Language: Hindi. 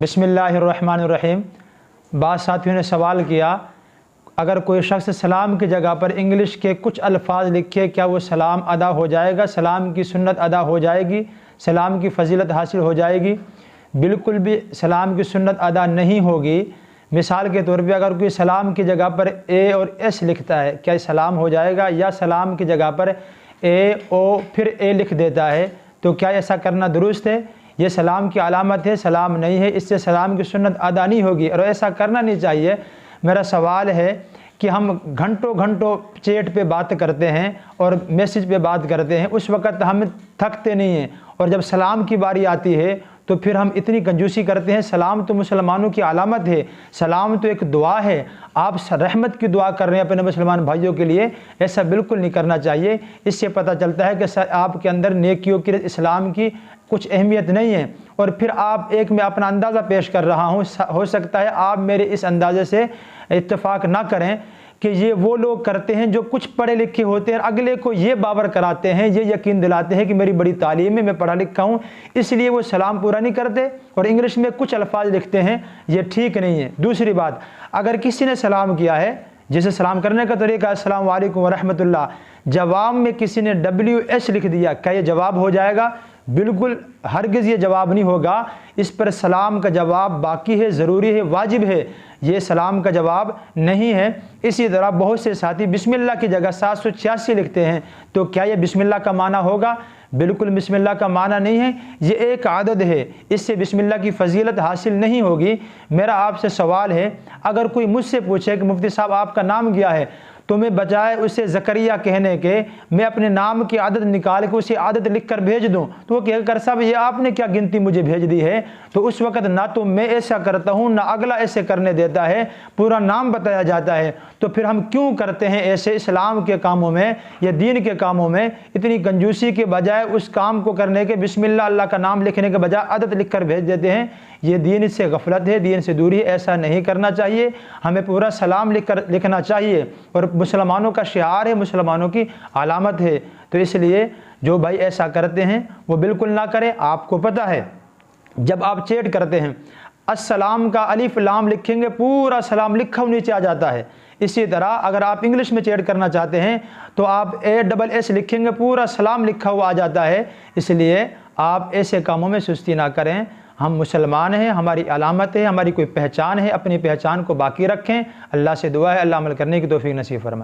बिस्मिल्लाहिर्रहमानिर्रहीम। बाद साथियों ने सवाल किया, अगर कोई शख्स सलाम की जगह पर इंग्लिश के कुछ अल्फाज लिखे, क्या वो सलाम अदा हो जाएगा? सलाम की सुन्नत अदा हो जाएगी? सलाम की फ़जीलत हासिल हो जाएगी? बिल्कुल भी सलाम की सुन्नत अदा नहीं होगी। मिसाल के तौर पे अगर कोई सलाम की जगह पर ए और एस लिखता है, क्या सलाम हो जाएगा? या सलाम की जगह पर ए ओ फिर ए लिख देता है, तो क्या ऐसा करना दुरुस्त है? ये सलाम की अलामत है, सलाम नहीं है। इससे सलाम की सुन्नत अदा नहीं होगी और ऐसा करना नहीं चाहिए। मेरा सवाल है कि हम घंटों घंटों चैट पे बात करते हैं और मैसेज पे बात करते हैं, उस वक़्त हम थकते नहीं हैं, और जब सलाम की बारी आती है तो फिर हम इतनी कंजूसी करते हैं। सलाम तो मुसलमानों की अलामत है, सलाम तो एक दुआ है। आप रहमत की दुआ कर रहे हैं अपने मुसलमान भाइयों के लिए, ऐसा बिल्कुल नहीं करना चाहिए। इससे पता चलता है कि आपके अंदर नेकियों की, इस्लाम की कुछ अहमियत नहीं है। और फिर आप एक मैं अपना अंदाज़ा पेश कर रहा हूँ, हो सकता है आप मेरे इस अंदाज़े से इत्तेफाक ना करें कि ये वो लोग करते हैं जो कुछ पढ़े लिखे होते हैं, अगले को ये बावर कराते हैं, ये यकीन दिलाते हैं कि मेरी बड़ी तालीम है, मैं पढ़ा लिखा हूँ, इसलिए वो सलाम पूरा नहीं करते और इंग्लिश में कुछ अल्फाज लिखते हैं। ये ठीक नहीं है। दूसरी बात, अगर किसी ने सलाम किया है, जिसे सलाम करने का तरीका अस्सलाम वालेकुम व रहमतुल्लाह, जवाब में किसी ने WS लिख दिया, क्या ये जवाब हो जाएगा? बिल्कुल हरगिज़ ये जवाब नहीं होगा। इस पर सलाम का जवाब बाकी है, ज़रूरी है, वाजिब है, ये सलाम का जवाब नहीं है। इसी तरह बहुत से साथी बिस्मिल्लाह की जगह 786 लिखते हैं, तो क्या ये बिस्मिल्लाह का माना होगा? बिल्कुल बिस्मिल्लाह का माना नहीं है, ये एक आदत है, इससे बिस्मिल्लाह की फ़जीलत हासिल नहीं होगी। मेरा आपसे सवाल है, अगर कोई मुझसे पूछे कि मुफ्ती साहब आपका नाम क्या है, तो मैं बजाय उसे ज़करिया कहने के मैं अपने नाम की आदत निकाल के उसे आदत लिख कर भेज दूँ, तो वो कहेगा कर साहब ये आपने क्या गिनती मुझे भेज दी है? तो उस वक़्त ना तो मैं ऐसा करता हूँ, ना अगला ऐसे करने देता है, पूरा नाम बताया जाता है। तो फिर हम क्यों करते हैं ऐसे इस्लाम के कामों में या दीन के कामों में इतनी कंजूसी के बजाय उस काम को करने के बिस्मिल्लाह अल्लाह का नाम लिखने के बजाय आदत लिख कर भेज देते हैं? ये दीन से गफलत है, दीन से दूरी है, ऐसा नहीं करना चाहिए। हमें पूरा सलाम लिखना चाहिए और मुसलमानों का शिआर है, मुसलमानों की अलामत है। तो इसलिए जो भाई ऐसा करते हैं वो बिल्कुल ना करें। आपको पता है जब आप चैट करते हैं अस्सलाम का अलिफ लाम लिखेंगे, पूरा सलाम लिखा हुआ नीचे आ जाता है। इसी तरह अगर आप इंग्लिश में चैट करना चाहते हैं तो आप ASS लिखेंगे, पूरा सलाम लिखा हुआ आ जाता है। इसलिए आप ऐसे कामों में सुस्ती ना करें। हम मुसलमान हैं, हमारी अलामत है, हमारी कोई पहचान है, अपनी पहचान को बाकी रखें। अल्लाह से दुआ है अल्लाह अमल करने की तौफीक नसीब फरमाए।